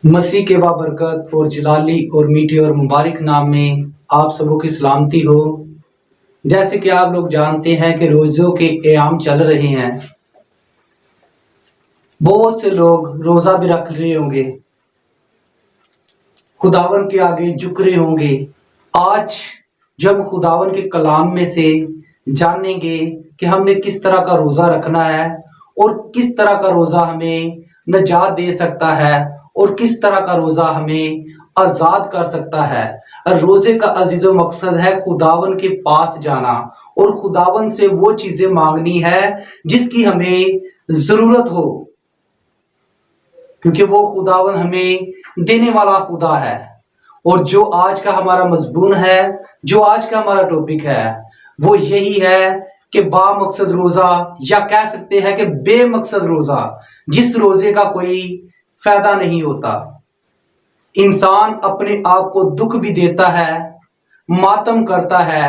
मसीह के बाबरकत और जलाली और मीठे और मुबारक नाम में आप सबों की सलामती हो। जैसे कि आप लोग जानते हैं कि रोज़ों के एयाम चल रहे हैं, बहुत से लोग रोज़ा भी रख रहे होंगे, खुदावन के आगे झुक रहे होंगे। आज जब खुदावन के कलाम में से जानेंगे कि हमने किस तरह का रोज़ा रखना है और किस तरह का रोज़ा हमें नजात दे सकता है और किस तरह का रोज़ा हमें आज़ाद कर सकता है। रोज़े का अजीज़ो मकसद है खुदावन के पास जाना और खुदावन से वो चीज़ें मांगनी है जिसकी हमें ज़रूरत हो, क्योंकि वो खुदावन हमें देने वाला खुदा है। और जो आज का हमारा मजमून है, जो आज का हमारा टॉपिक है, वो यही है कि बामकसद रोज़ा, या कह सकते हैं कि बेमकसद रोज़ा, जिस रोज़े का कोई फायदा नहीं होता। इंसान अपने आप को दुख भी देता है, मातम करता है,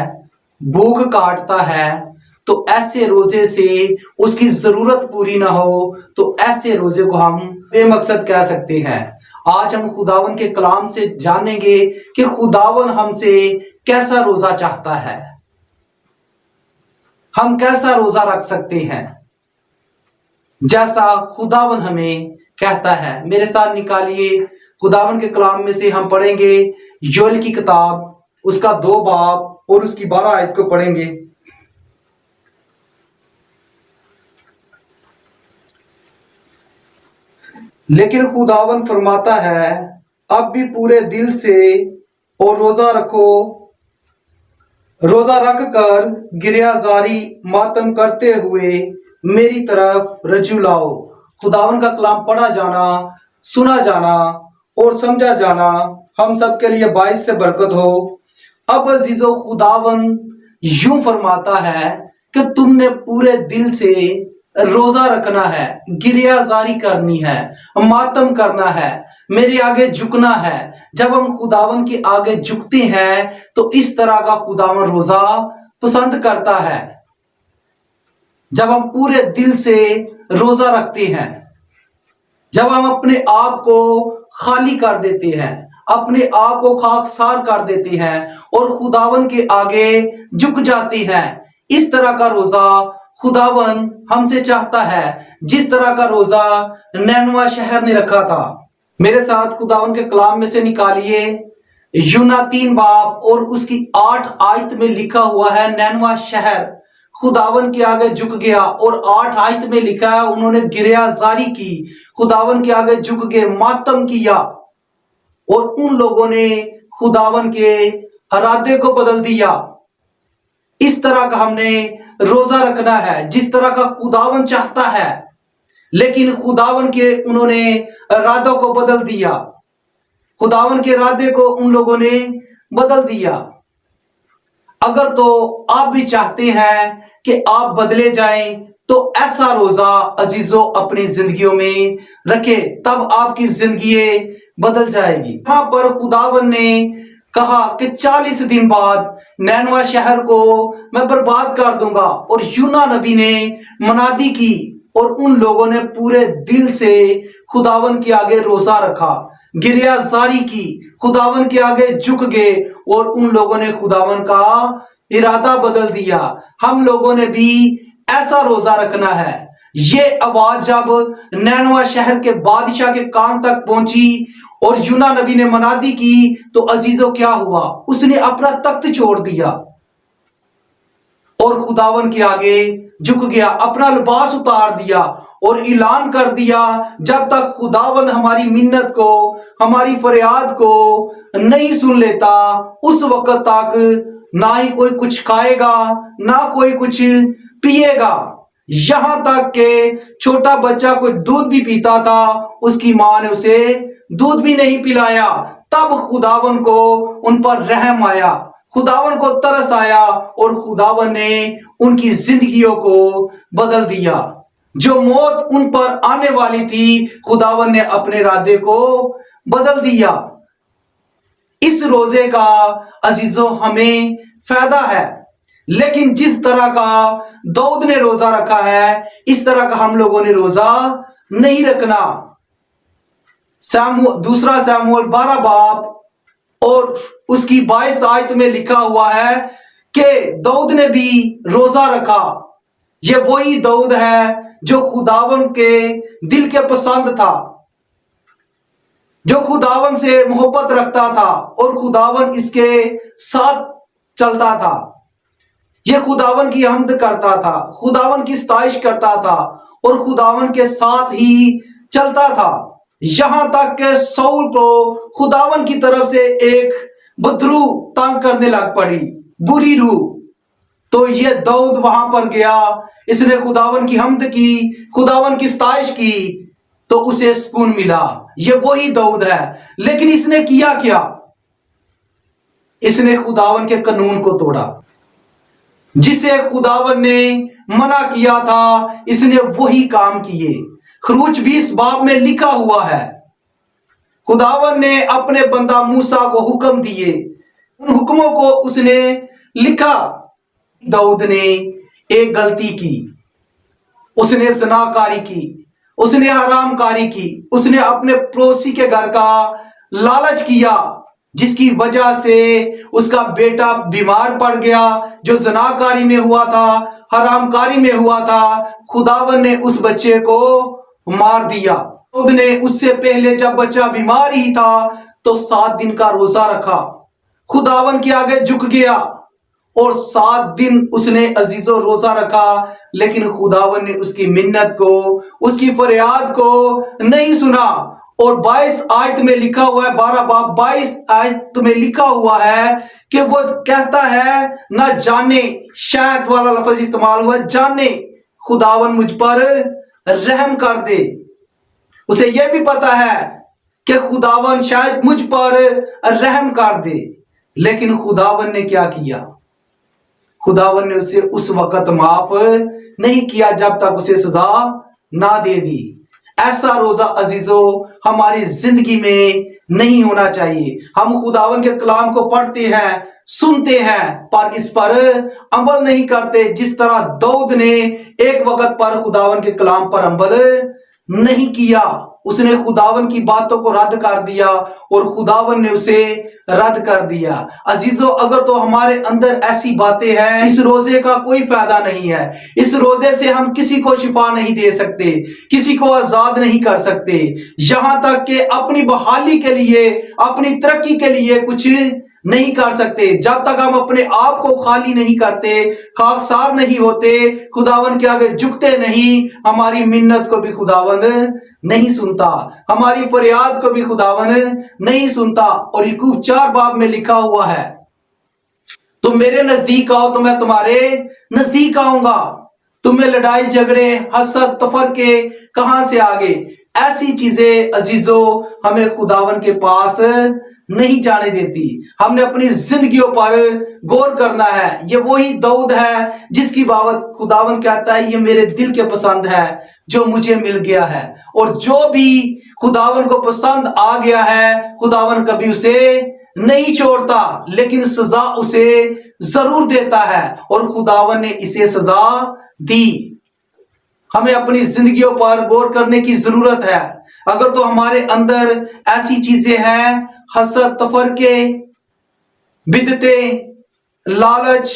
भूख काटता है, तो ऐसे रोजे से उसकी जरूरत पूरी ना हो तो ऐसे रोजे को हम बेमकसद कह सकते हैं। आज हम खुदावन के कलाम से जानेंगे कि खुदावन हमसे कैसा रोजा चाहता है, हम कैसा रोजा रख सकते हैं जैसा खुदावन हमें कहता है। मेरे साथ निकालिए खुदावन के कलाम में से हम पढ़ेंगे योएल की किताब, उसका 2 बाब और उसकी 12 आयत को पढ़ेंगे। लेकिन खुदावन फरमाता है, अब भी पूरे दिल से और रोजा रखो, रोजा रख कर गिरियाजारी मातम करते हुए मेरी तरफ रजू लाओ। खुदावन का कलाम पढ़ा जाना, सुना जाना और समझा जाना हम सबके लिए बाइस से बरकत हो। अब अजीजो, खुदावन यूं फरमाता है कि तुमने पूरे दिल से रोजा रखना है, गिरियाजारी करनी है, मातम करना है, मेरे आगे झुकना है। जब हम खुदावन के आगे झुकते हैं तो इस तरह का खुदावन रोजा पसंद करता है। जब हम पूरे दिल से रोजा रखते हैं, जब हम अपने आप को खाली कर देते हैं, अपने आप को खाकसार कर देते हैं और खुदावन के आगे झुक जाते हैं, इस तरह का रोजा खुदावन हमसे चाहता है, जिस तरह का रोजा नैनवा शहर ने रखा था। मेरे साथ खुदावन के कलाम में से निकालिए यूना 3 बाब और उसकी 8 आयत में लिखा हुआ है, नैनवा शहर खुदावन के आगे झुक गया और 8 आयत में लिखा है उन्होंने गिरियाजारी की, खुदावन के आगे झुक गए, मातम किया और उन लोगों ने खुदावन के इरादे को बदल दिया। इस तरह का हमने रोजा रखना है जिस तरह का खुदावन चाहता है, लेकिन खुदावन के उन्होंने इरादों को बदल दिया, खुदावन के इरादे को उन लोगों ने बदल दिया। अगर तो आप भी चाहते हैं कि आप बदले जाएं तो ऐसा रोजा अजीजों अपनी जिंदगियों में रखे, तब आपकी जिंदगी बदल जाएगी। यहां पर खुदावन ने कहा कि 40 दिन बाद नैनवा शहर को मैं बर्बाद कर दूंगा, और यूना नबी ने मनादी की और उन लोगों ने पूरे दिल से खुदावन के आगे रोजा रखा, गिरियाजारी की, खुदावन के आगे झुक गए और उन लोगों ने खुदावन का इरादा बदल दिया। हम लोगों ने भी ऐसा रोजा रखना है। ये आवाज जब नैनवा शहर के बादशाह के कान तक पहुंची और यूना नबी ने मनादी की तो अजीजों क्या हुआ, उसने अपना तख्त छोड़ दिया और खुदावन के आगे झुक गया, अपना लिबास उतार दिया और ऐलान कर दिया, जब तक खुदावन हमारी मिन्नत को, हमारी फरियाद को नहीं सुन लेता, उस वक्त तक ना ही कोई कुछ खाएगा ना कोई कुछ पिएगा। यहां तक के छोटा बच्चा कोई दूध भी पीता था, उसकी मां ने उसे दूध भी नहीं पिलाया। तब खुदावन को उन पर रहम आया, खुदावन को तरस आया और खुदावन ने उनकी जिंदगियों को बदल दिया। जो मौत उन पर आने वाली थी, खुदावन ने अपने इरादे को बदल दिया। इस रोजे का अजीजों हमें फायदा है, लेकिन जिस तरह का दाऊद ने रोजा रखा है, इस तरह का हम लोगों ने रोजा नहीं रखना। दूसरा सैमुअल 12 बाब और उसकी 22 आयत में लिखा हुआ है कि दाऊद ने भी रोजा रखा। ये वही दाऊद है जो खुदावन के दिल के पसंद था, जो खुदावन से मोहब्बत रखता था और खुदावन इसके साथ चलता था। ये खुदावन की हम्द करता था, खुदावन की सताइश करता था और खुदावन के साथ ही चलता था। यहां तक कि शाऊल को खुदावन की तरफ से एक बदरू तंग करने लग पड़ी, बुरी रूह। तो ये दाऊद वहां पर गया, इसने खुदावन की हम्द की, खुदावन की सताइश की, तो उसे सुकून मिला। ये वही दाऊद है। लेकिन इसने किया क्या? इसने खुदावन के कानून को तोड़ा, जिसे खुदावन ने मना किया था, इसने वही काम किए। खरूज 20 बाब में लिखा हुआ है, खुदावन ने अपने बंदा मूसा को हुक्म दिए, उन हुक्मों को उसने लिखा। दाऊद ने एक गलती की, उसने ज़नाकारी की, उसने हरामकारी की, उसने अपने पड़ोसी के घर का लालच किया, जिसकी वजह से उसका बेटा बीमार पड़ गया, जो ज़नाकारी में हुआ था, हरामकारी में हुआ था। खुदावन ने उस बच्चे को मार दिया। दाऊद ने उससे पहले जब बच्चा बीमार ही था तो 7 दिन का रोजा रखा, खुदावन के आगे झुक गया और 7 दिन उसने अजीजो रोजा रखा। लेकिन खुदावन ने उसकी मिन्नत को, उसकी फरियाद को नहीं सुना। और 22 आयत में लिखा हुआ है, 12 बाब 22 आयत में लिखा हुआ है कि वो कहता है, ना जाने, शायद वाला लफ्ज इस्तेमाल हुआ, जाने खुदावन मुझ पर रहम कर दे। उसे यह भी पता है कि खुदावन शायद मुझ पर रहम कर दे। लेकिन खुदावन ने क्या किया? खुदावन ने उसे उस वक्त माफ नहीं किया जब तक उसे सजा ना दे दी। ऐसा रोजा अजीजों हमारी जिंदगी में नहीं होना चाहिए। हम खुदावन के कलाम को पढ़ते हैं, सुनते हैं, पर इस पर अमल नहीं करते। जिस तरह दाऊद ने एक वक्त पर खुदावन के कलाम पर अमल नहीं किया, उसने खुदावन की बातों को रद्द कर दिया और खुदावन ने उसे रद्द कर दिया। अजीजों, अगर तो हमारे अंदर ऐसी बातें हैं, इस रोजे का कोई फायदा नहीं है। इस रोजे से हम किसी को शिफा नहीं दे सकते, किसी को आजाद नहीं कर सकते, यहां तक कि अपनी बहाली के लिए, अपनी तरक्की के लिए कुछ नहीं कर सकते। जब तक हम अपने आप को खाली नहीं करते, खाकसार नहीं होते, खुदावन के आगे झुकते नहीं, हमारी मिन्नत को भी खुदावन नहीं सुनता, हमारी फरियाद को भी खुदावन नहीं सुनता। और याकूब 4 बाब में लिखा हुआ है, तुम मेरे नजदीक आओ तो मैं तुम्हारे नजदीक आऊंगा। तुम्हें लड़ाई झगड़े, हसद, तफरके कहां से आ गए? ऐसी चीजें अजीजों हमें खुदावन के पास नहीं जाने देती। हमने अपनी जिंदगियों पर गौर करना है। ये वही दाऊद है जिसकी बाबत खुदावन कहता है, ये मेरे दिल के पसंद है जो मुझे मिल गया है। और जो भी खुदावन को पसंद आ गया है, खुदावन कभी उसे नहीं छोड़ता, लेकिन सजा उसे जरूर देता है। और खुदावन ने इसे सजा दी। हमें अपनी जिंदगियों पर गौर करने की जरूरत है। अगर तो हमारे अंदर ऐसी चीजें हैं, हसद, तफरके, बिदते, लालच,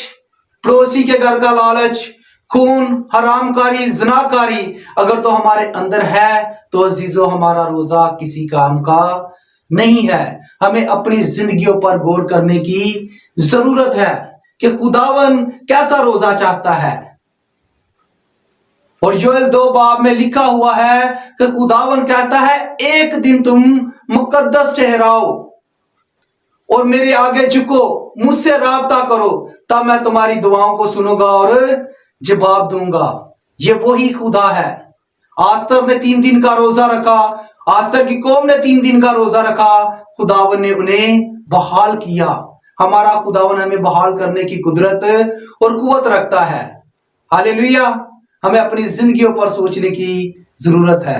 पड़ोसी के घर का लालच, खून, हरामकारी, ज़नाकारी, अगर तो हमारे अंदर है तो अजीजों हमारा रोजा किसी काम का नहीं है। हमें अपनी जिंदगियों पर गौर करने की जरूरत है कि खुदावन कैसा रोजा चाहता है। और योएल 2 बाब में लिखा हुआ है कि खुदावन कहता है, एक दिन तुम मुकद्दस ठहराओ और मेरे आगे झुको, मुझसे राब्ता करो, तब मैं तुम्हारी दुआओं को सुनूंगा और जवाब दूंगा। ये वही खुदा है। आस्तर ने 3 दिन का रोजा रखा, आस्तर की कौम ने 3 दिन का रोजा रखा, खुदावन ने उन्हें बहाल किया। हमारा खुदावन हमें बहाल करने की कुदरत और कुव्वत रखता है। हालेलुया। हमें अपनी जिंदगियों पर सोचने की जरूरत है।